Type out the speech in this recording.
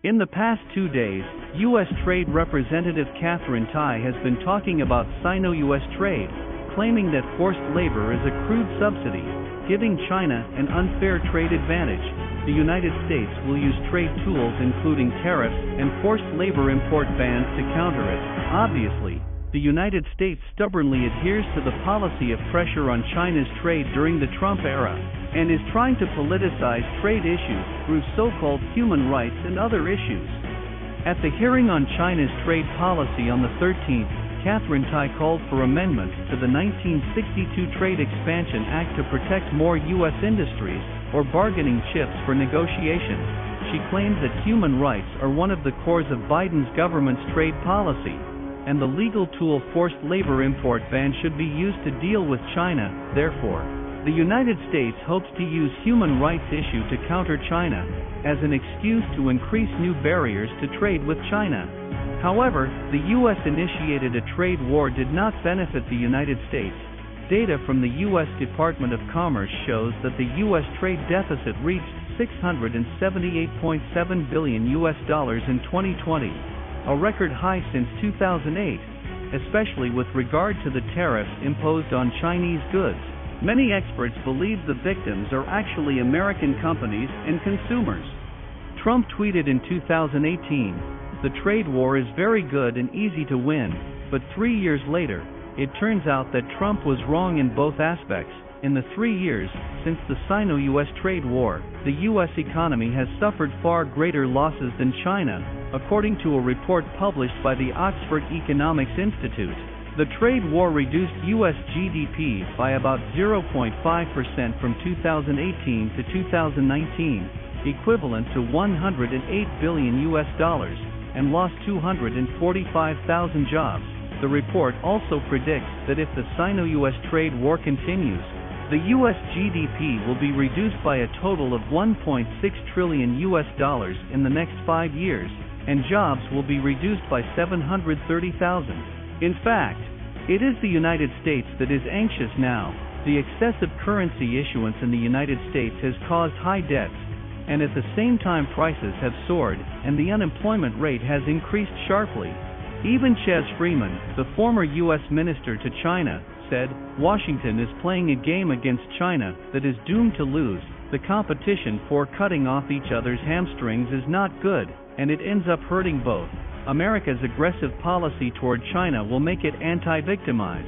In the past 2 days, U.S. Trade Representative Katherine Tai has been talking about Sino-U.S. trade, claiming that forced labor is a crude subsidy, giving China an unfair trade advantage. The United States will use trade tools including tariffs and forced labor import bans to counter it. Obviously, the United States stubbornly adheres to the policy of pressure on China's trade during the Trump era, and is trying to politicize trade issues through so-called human rights and other issues. At the hearing on China's trade policy on the 13th, Katherine Tai called for amendments to the 1962 Trade Expansion Act to protect more U.S. industries or bargaining chips for negotiation. She claimed that human rights are one of the cores of Biden's government's trade policy, and the legal tool forced labor import ban should be used to deal with China. Therefore, the United States hopes to use human rights issue to counter China as an excuse to increase new barriers to trade with China. However, the U.S. initiated a trade war did not benefit the United States. Data from the U.S. Department of Commerce shows that the U.S. trade deficit reached $678.7 billion in 2020, a record high since 2008, especially with regard to the tariffs imposed on Chinese goods. Many experts believe the victims are actually American companies and consumers. Trump tweeted in 2018, "The trade war is very good and easy to win," but 3 years later, it turns out that Trump was wrong in both aspects. In the 3 years since the Sino-U.S. trade war, the U.S. economy has suffered far greater losses than China, according to a report published by the Oxford Economics Institute. The trade war reduced U.S. GDP by about 0.5% from 2018 to 2019, equivalent to $108 billion, and lost 245,000 jobs. The report also predicts that if the Sino-U.S. trade war continues, the U.S. GDP will be reduced by a total of $1.6 trillion in the next 5 years, and jobs will be reduced by 730,000. In fact, it is the United States that is anxious now. The excessive currency issuance in the United States has caused high debts, and at the same time prices have soared, and the unemployment rate has increased sharply. Even Ches Freeman, the former U.S. minister to China, said, "Washington is playing a game against China that is doomed to lose. The competition for cutting off each other's hamstrings is not good, and it ends up hurting both. America's aggressive policy toward China will make it anti-victimize."